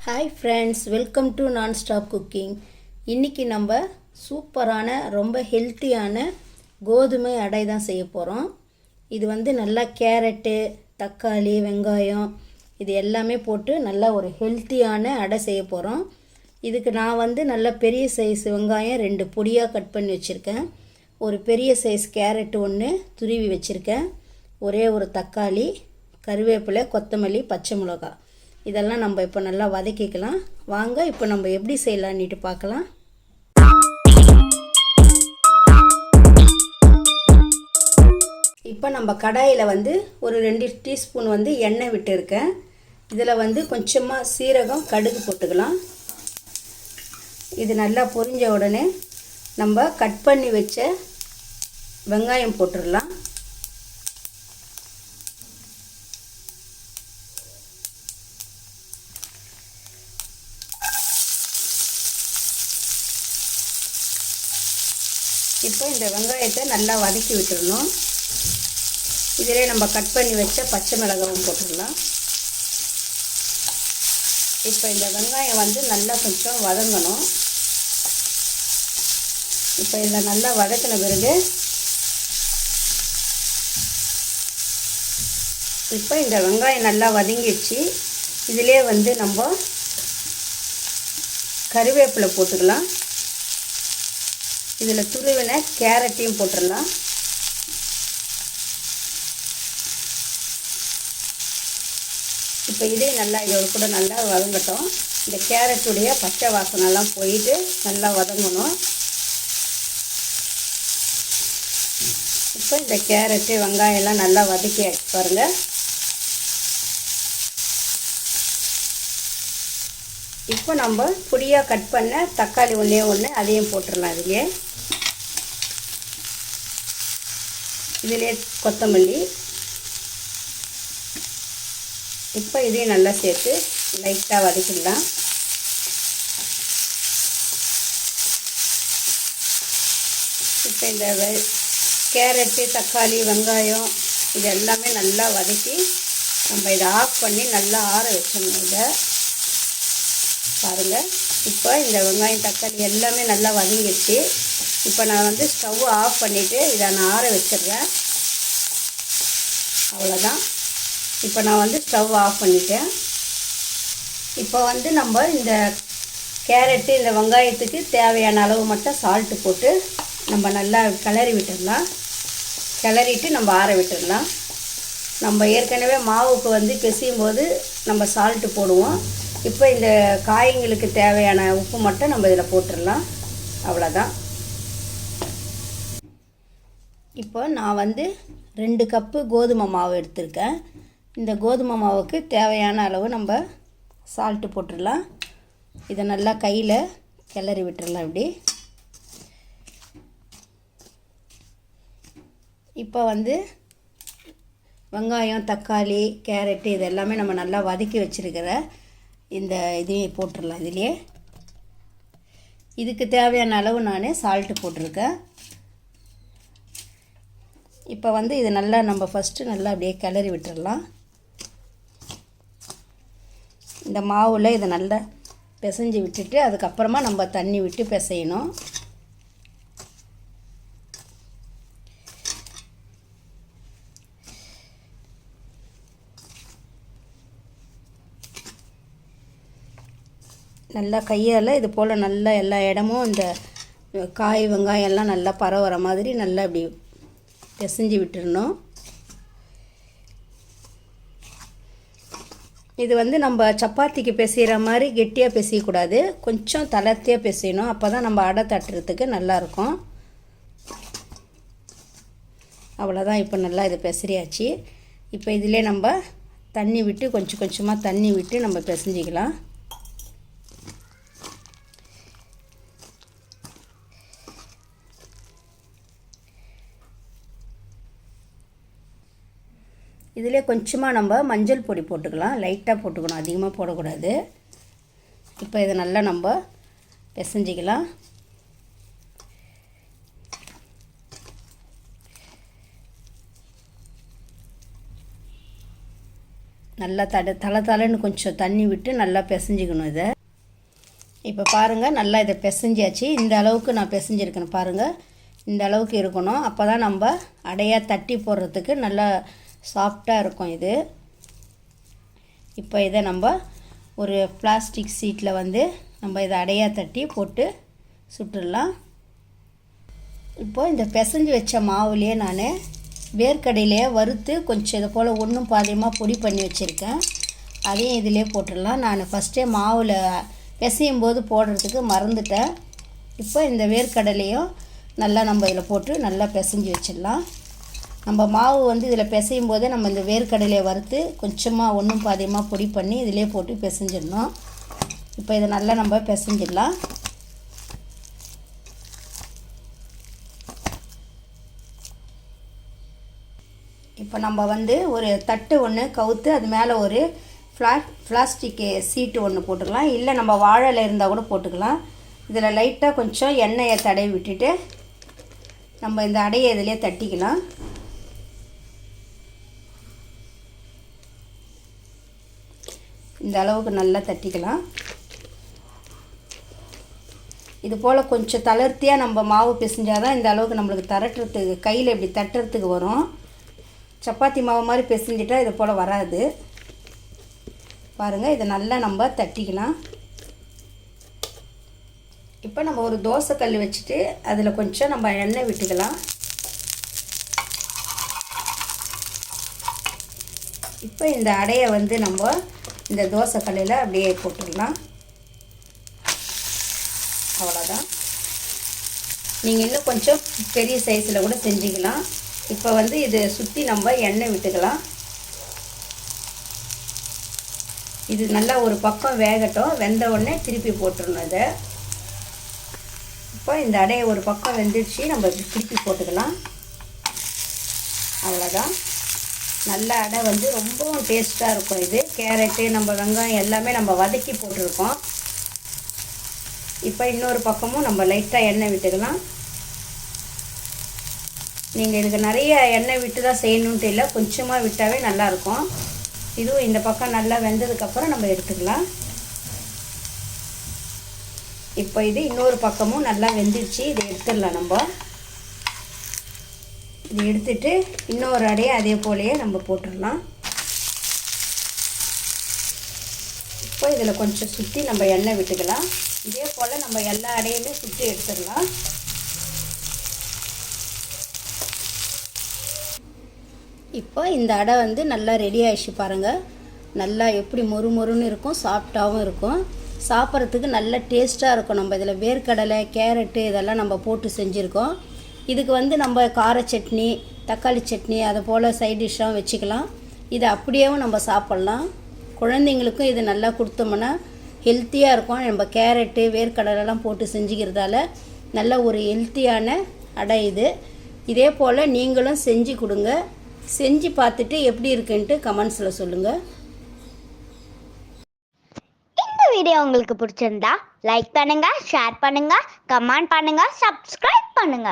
Hi friends, welcome to non-stop cooking. இன்றைக்கி நம்ம சூப்பரான ரொம்ப ஹெல்த்தியான கோதுமை அடை தான் செய்ய போகிறோம். இது நல்லா கேரட்டு, தக்காளி, வெங்காயம் இது எல்லாமே போட்டு நல்லா ஒரு ஹெல்த்தியான அடை செய்ய போகிறோம். இதுக்கு நான் நல்ல பெரிய சைஸ் வெங்காயம் 2 பொடியாக கட் பண்ணி வச்சுருக்கேன். ஒரு பெரிய சைஸ் கேரட்டு 1 துருவி வச்சுருக்கேன். ஒரே ஒரு தக்காளி, கருவேப்பிலை, கொத்தமல்லி, பச்சை மிளகாய் இதெல்லாம் நம்ம இப்போ நல்லா வதக்கிக்கலாம். வாங்க இப்போ நம்ம எப்படி செய்யலான்னுட்டு பார்க்கலாம். இப்போ நம்ம கடாயில் ஒரு 2 டீஸ்பூன் எண்ணெய் விட்டுருக்கேன். இதில் கொஞ்சமாக சீரகம், கடுகு போட்டுக்கலாம். இது நல்லா பொரிஞ்ச உடனே நம்ம கட் பண்ணி வச்ச வெங்காயம் போட்டுடலாம். இப்போ இந்த வெங்காயத்தை நல்லா வதக்கி விட்டுடணும். இதிலே நம்ம கட் பண்ணி வச்ச பச்சை மிளகாவும் போட்டுடலாம். இப்போ இந்த வெங்காயம் நல்லா கொஞ்சம் வதங்கணும். இப்போ இதில் நல்லா வதக்கின பிறகு இப்போ இந்த வெங்காயம் நல்லா வதங்கிடுச்சு. இதிலே நம்ம கருவேப்பிலை போட்டுக்கலாம். இதில் துருவின கேரட்டையும் போட்டுடலாம். இப்போ இதே நல்லா இதோட கூட நல்லா வதங்கட்டும். இந்த கேரட்டுடைய பச்சை வாசனைலாம் போயிட்டு நல்லா வதங்கணும். இப்போ இந்த கேரட்டு, வெங்காயம்லாம் நல்லா வதக்கி பாருங்கள். இப்போ நம்ம பொடியாக கட் பண்ண தக்காளி ஒன்று அதையும் போட்டுடலாம். இதிலே கொத்தமல்லி. இப்போ இதையும் நல்லா சேர்த்து லைட்டாக வதக்கிடலாம். இப்போ இந்த கேரட்டு, தக்காளி, வெங்காயம் இது எல்லாமே நல்லா வதக்கி நம்ம இதை ஆஃப் பண்ணி நல்லா ஆற வச்சோம். இதை பாருங்கள். இப்போ இந்த வெங்காயம், தக்காளி எல்லாமே நல்லா வதங்கிடுச்சு. இப்போ நான் ஸ்டவ் ஆஃப் பண்ணிவிட்டு இதை நான் ஆற வச்சிடுறேன். அவ்வளோதான். இப்போ நான் ஸ்டவ் ஆஃப் பண்ணிட்டேன். இப்போ நம்ம இந்த கேரட்டு, இந்த வெங்காயத்துக்கு தேவையான அளவு மட்டும் சால்ட்டு போட்டு நம்ம நல்லா கிளறி விட்டுடலாம். கிளறிட்டு நம்ம ஆற விட்டுடலாம். நம்ம ஏற்கனவே மாவுக்கு பிசையும் போது நம்ம சால்ட்டு போடுவோம். இப்போ இந்த காய்களுக்கு தேவையான உப்பு மட்டும் நம்ம இதில் போட்டுடலாம். அவ்வளோதான். இப்போ நான் 2 கப்பு கோதுமை மாவு எடுத்திருக்கேன். இந்த கோதுமை மாவுக்கு தேவையான அளவு நம்ம சால்ட்டு போட்டுடலாம். இதை நல்லா கையில் கிளறி விட்டுடலாம். இப்படி இப்போ வெங்காயம், தக்காளி, கேரட்டு இது எல்லாமே நம்ம நல்லா வதக்கி வச்சுருக்கிற இந்த இதையும் போட்டுடலாம். இதிலே இதுக்கு தேவையான அளவு நான் சால்ட்டு போட்டிருக்கேன். இப்போ இது நல்லா நம்ம ஃபஸ்ட்டு நல்லா அப்படியே கிளறி விட்டுடலாம். இந்த மாவில் இதை நல்லா பிசைஞ்சு விட்டுட்டு அதுக்கப்புறமா நம்ம தண்ணி விட்டு பிசையணும். நல்லா கையால் இது போல் நல்லா எல்லா இடமும் இந்த காய், வெங்காயம் எல்லாம் நல்லா பரவுற மாதிரி நல்லா இப்படி பிசைஞ்சு விட்டுடணும். இது நம்ம சப்பாத்திக்கு பிசைகிற மாதிரி கெட்டியாக பிசையக்கூடாது. கொஞ்சம் தளர்த்தியாக பிசையணும். அப்போ தான் நம்ம அடை தட்டுறதுக்கு நல்லாயிருக்கும். அவ்வளோதான். இப்போ நல்லா இது பிசையாச்சு. இப்போ இதிலே நம்ம தண்ணி விட்டு கொஞ்சம் கொஞ்சமாக தண்ணி விட்டு நம்ம பிசைஞ்சிக்கலாம். இதிலே கொஞ்சமாக நம்ம மஞ்சள் பொடி போட்டுக்கலாம். லைட்டாக போட்டுக்கணும், அதிகமாக போடக்கூடாது. இப்போ இதை நல்லா நம்ம பிசைஞ்சிக்கலாம். நல்லா தலைன்னு கொஞ்சம் தண்ணி விட்டு நல்லா பிசைஞ்சிக்கணும் இதை. இப்போ பாருங்கள், நல்லா இதை பிசைஞ்சாச்சு. இந்த அளவுக்கு நான் பிசைஞ்சிருக்கேன் பாருங்கள். இந்த அளவுக்கு இருக்கணும். அப்போ தான் நம்ம அடையாக தட்டி போடுறதுக்கு நல்லா சாஃப்டாக இருக்கும் இது. இப்போ இதை நம்ம ஒரு பிளாஸ்டிக் சீட்டில் வந்து நம்ம இதை அடையாக தட்டி போட்டு சுட்டுடலாம். இப்போது இந்த பிசைஞ்சு வச்ச மாவுலேயே நான் வேர்க்கடையிலேயே வறுத்து கொஞ்சம் இதை போல் ஒன்றும் பாதியமாக பொடி பண்ணி வச்சுருக்கேன். அதையும் இதிலே போட்டுடலாம். நான் ஃபஸ்ட்டே மாவில் பிசையும் போது போடுறதுக்கு மறந்துட்டேன். இப்போ இந்த வேர்க்கடலையும் நல்லா நம்ம இதில் போட்டு நல்லா பிசைஞ்சு வச்சிடலாம். நம்ம மாவு வந்து இதில் பிசையும் போதே நம்ம இந்த வேர்க்கடலையை வறுத்து கொஞ்சமாக ஒன்றும் பாதியமாக பொடி பண்ணி இதிலே போட்டு பிசைஞ்சிடணும். இப்போ இதை நல்லா நம்ம பிசைஞ்சிடலாம். இப்போ நம்ம வந்து ஒரு தட்டு ஒன்று கவுத்து அது மேலே ஒரு பிளாஸ்டிக்கு சீட்டு ஒன்று போட்டுக்கலாம். இல்லை நம்ம வாழையில் இருந்தால் கூட போட்டுக்கலாம். இதில் லைட்டாக கொஞ்சம் எண்ணெயை தடவி விட்டுட்டு நம்ம இந்த அடையை இதிலே தட்டிக்கலாம். இந்த அளவுக்கு நல்லா தட்டிக்கலாம். இது போல் கொஞ்சம் தளர்த்தியாக நம்ம மாவு பிசைஞ்சால் தான் இந்த அளவுக்கு நம்மளுக்கு தரட்டுறதுக்கு கையில் இப்படி தட்டுறதுக்கு வரும். சப்பாத்தி மாவு மாதிரி பிசைஞ்சிட்டா இது போல் வராது. பாருங்கள், இதை நல்லா நம்ம தட்டிக்கலாம். இப்போ நம்ம ஒரு தோசைக்கல் வச்சுட்டு அதில் கொஞ்சம் நம்ம எண்ணெய் விட்டுக்கலாம். இப்போ இந்த அடையை வந்து நம்ம இந்த தோசைக்கல்லில் அப்படியே போட்டுடலாம். அவ்வளோதான். நீங்கள் இன்னும் கொஞ்சம் பெரிய சைஸில் கூட செஞ்சுக்கலாம். இப்போ வந்து இது சுற்றி நம்ம எண்ணெய் விட்டுக்கலாம். இது நல்லா ஒரு பக்கம் வேகட்டும். வெந்த உடனே திருப்பி போட்டுடணும் இதை. இப்போ இந்த அடையை ஒரு பக்கம் வெந்துடுச்சு, நம்ம திருப்பி போட்டுக்கலாம். அவ்வளோதான். நல்ல அடை வந்து ரொம்பவும் டேஸ்ட்டாக இருக்கும். இது கேரட்டு நம்ம வெங்காயம் எல்லாமே நம்ம வதக்கி போட்டிருக்கோம். இப்போ இன்னொரு பக்கமும் நம்ம லைட்டாக எண்ணெய் விட்டுக்கலாம். நீங்கள் இதுக்கு நிறைய எண்ணெய் விட்டு தான் செய்யணுன்ட்டு இல்லை, கொஞ்சமாக விட்டாவே நல்லாயிருக்கும். இதுவும் இந்த பக்கம் நல்லா வெந்ததுக்கப்புறம் நம்ம எடுத்துக்கலாம். இப்போ இது இன்னொரு பக்கமும் நல்லா வெந்துடுச்சு. இதை எடுத்துடலாம். நம்ம இதை எடுத்துட்டு இன்னொரு அடையை அதே போலேயே நம்ம போட்டுடலாம். இப்போ இதில் கொஞ்சம் சுற்றி நம்ம எண்ணெய் விட்டுக்கலாம். இதே போல் நம்ம எல்லா அடையுமே சுற்றி எடுத்துடலாம். இப்போ இந்த அடை வந்து நல்லா ரெடி ஆகிடுச்சு பாருங்கள். நல்லா எப்படி மொறுமொறுன்னு இருக்கும், சாஃப்டாகவும் இருக்கும். சாப்பிட்றதுக்கு நல்ல டேஸ்ட்டாக இருக்கும். நம்ம இதில் வேர்க்கடலை, கேரட்டு இதெல்லாம் நம்ம போட்டு செஞ்சுருக்கோம். இதுக்கு வந்து நம்ம கார சட்னி, தக்காளி சட்னி அதை போல் சைட் டிஷ்ஷாக வச்சுக்கலாம். இதை அப்படியேவும் நம்ம சாப்பிட்லாம். குழந்தைங்களுக்கும் இது நல்லா கொடுத்தோம்னா ஹெல்த்தியாக இருக்கும். நம்ம கேரட்டு, வேர்க்கடலைலாம் போட்டு செஞ்சுக்கிறதால நல்ல ஒரு ஹெல்த்தியான அடை இது. இதே போல் நீங்களும் செஞ்சு கொடுங்க. செஞ்சு பார்த்துட்டு எப்படி இருக்குன்ட்டு கமெண்ட்ஸில் சொல்லுங்கள். இந்த வீடியோ உங்களுக்கு பிடிச்சிருந்தா லைக் பண்ணுங்க, ஷேர் பண்ணுங்க, கமெண்ட் பண்ணுங்க, சப்ஸ்கிரைப் பண்ணுங்க.